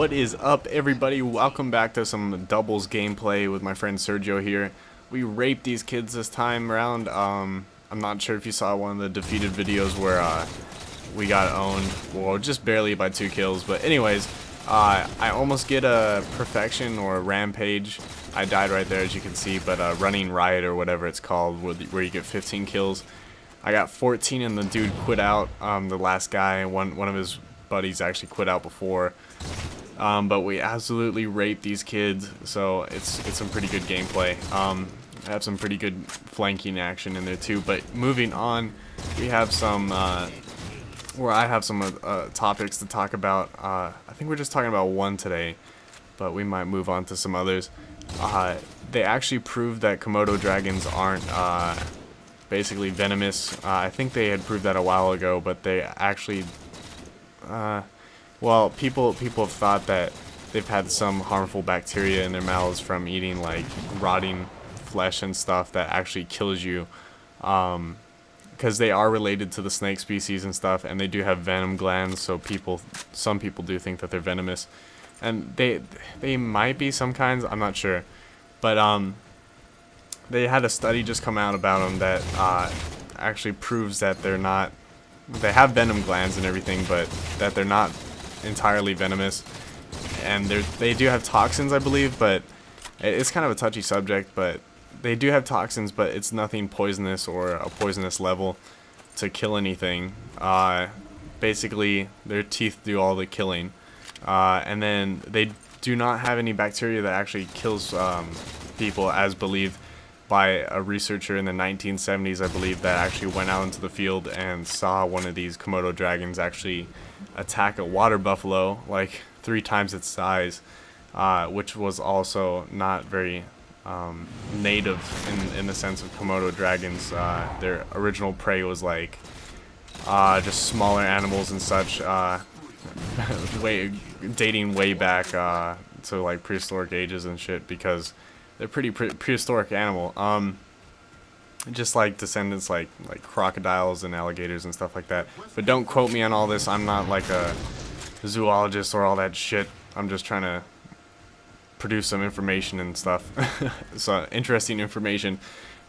What is up, everybody? Welcome back to some doubles gameplay with my friend Sergio here. We raped these kids this time around. I'm not sure if you saw one of the defeated videos where we got owned, well, just barely by 2 kills. But anyways, I almost get a perfection or a rampage. I died right there, as you can see, but running riot or whatever it's called, where you get 15 kills. I got 14 and the dude quit out. The last guy, one of his buddies actually quit out before. But we absolutely raped these kids, so it's some pretty good gameplay. I have some pretty good flanking action in there too. But moving on, we have some topics to talk about. I think we're just talking about one today, but we might move on to some others. They actually proved that Komodo dragons aren't basically venomous. I think they had proved that a while ago, but they actually well, people have thought that they've had some harmful bacteria in their mouths from eating like rotting flesh and stuff that actually kills you, because they are related to the snake species and stuff, and they do have venom glands. So some people do think that they're venomous, and they might be some kinds. I'm not sure, but they had a study just come out about them that actually proves that they're not. They have venom glands and everything, but that they're not entirely venomous, and they do have toxins, I believe, but it's kind of a touchy subject. But they do have toxins, but it's nothing poisonous or a poisonous level to kill anything. Basically, their teeth do all the killing, and then they do not have any bacteria that actually kills people, as believed by a researcher in the 1970s, I believe, that actually went out into the field and saw one of these Komodo dragons actually attack a water buffalo like 3 times its size, which was also not very native in the sense of Komodo dragons. Their original prey was like just smaller animals and such, dating way back to like prehistoric ages and shit, because they're pretty prehistoric animal. Just like descendants like crocodiles and alligators and stuff like that. But don't quote me on all this. I'm not like a zoologist or all that shit. I'm just trying to produce some information and stuff. So interesting information.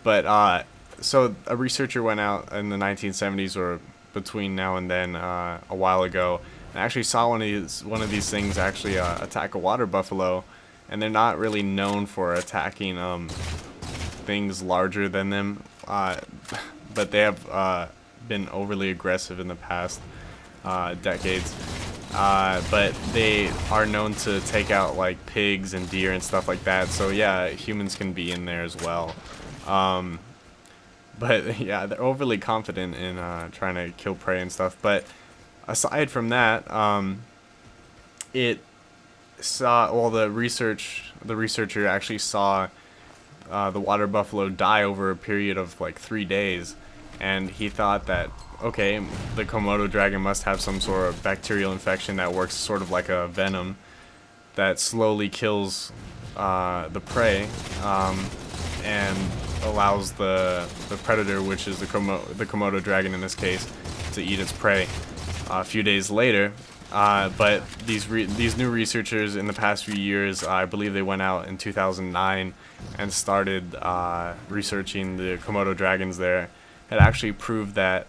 But so a researcher went out in the 1970s, or between now and then, a while ago, and actually saw one of these things actually attack a water buffalo. And they're not really known for attacking things larger than them, but they have been overly aggressive in the past decades. But they are known to take out like pigs and deer and stuff like that. So yeah, humans can be in there as well. But yeah, they're overly confident in trying to kill prey and stuff. But aside from that, the researcher actually saw the water buffalo die over a period of like 3 days, and he thought that, okay, the Komodo dragon must have some sort of bacterial infection that works sort of like a venom that slowly kills the prey, and allows the predator, which is the Komodo dragon in this case, to eat its prey a few days later. But these new researchers in the past few years, I believe they went out in 2009 and started researching the Komodo dragons there, had actually proved that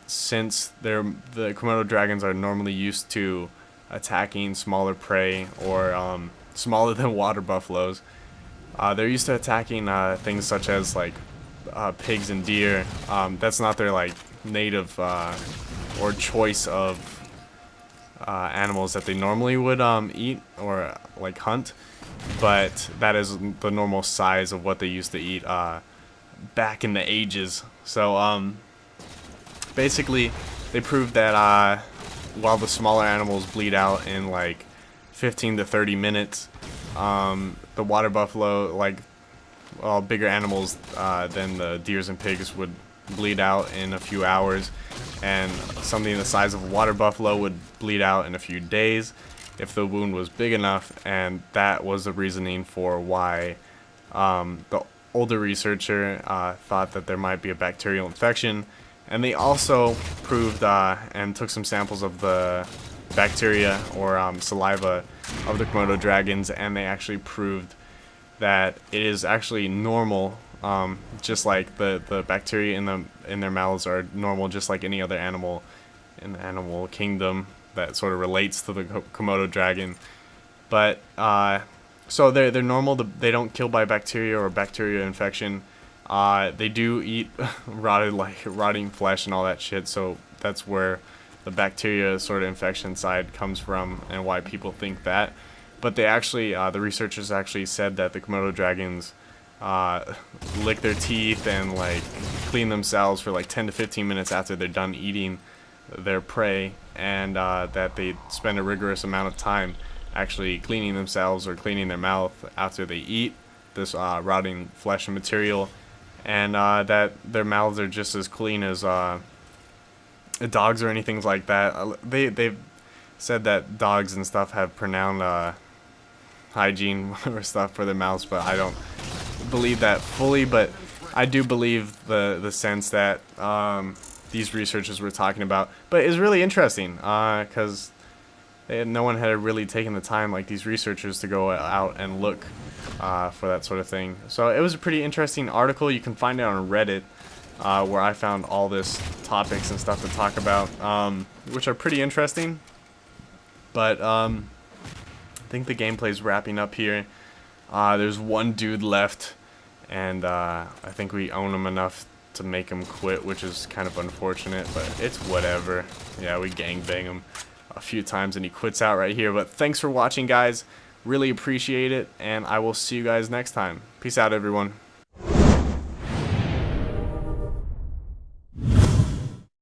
since the Komodo dragons are normally used to attacking smaller prey, or smaller than water buffaloes, they're used to attacking things such as like pigs and deer. That's not their like native or choice of animals that they normally would eat or like hunt, but that is the normal size of what they used to eat back in the ages. So basically they proved that while the smaller animals bleed out in like 15 to 30 minutes, the water buffalo, like bigger animals than the deers and pigs, would bleed out in a few hours, and something the size of a water buffalo would bleed out in a few days if the wound was big enough. And that was the reasoning for why the older researcher thought that there might be a bacterial infection. And they also proved and took some samples of the bacteria or saliva of the Komodo dragons, and they actually proved that it is actually normal, just like the bacteria in their mouths are normal, just like any other animal in the animal kingdom that sort of relates to the Komodo dragon. But so they're normal. They don't kill by bacteria or bacteria infection. They do eat rotting flesh and all that shit. So that's where the bacteria sort of infection side comes from, and why people think that. But they actually, the researchers actually said that the Komodo dragons lick their teeth and like clean themselves for like 10 to 15 minutes after they're done eating their prey, and that they spend a rigorous amount of time actually cleaning themselves or cleaning their mouth after they eat this rotting flesh and material, and that their mouths are just as clean as dogs or anything like that. They've said that dogs and stuff have pronounced hygiene or stuff for their mouths, but I don't believe that fully. But I do believe the sense that these researchers were talking about. But it's really interesting because no one had really taken the time like these researchers to go out and look for that sort of thing. So it was a pretty interesting article. You can find it on Reddit, where I found all this topics and stuff to talk about, which are pretty interesting. But I think the gameplay's wrapping up here. There's one dude left, and I think we own him enough to make him quit, which is kind of unfortunate, but it's whatever. Yeah, we gangbang him a few times and he quits out right here. But thanks for watching, guys. Really appreciate it, and I will see you guys next time. Peace out, everyone.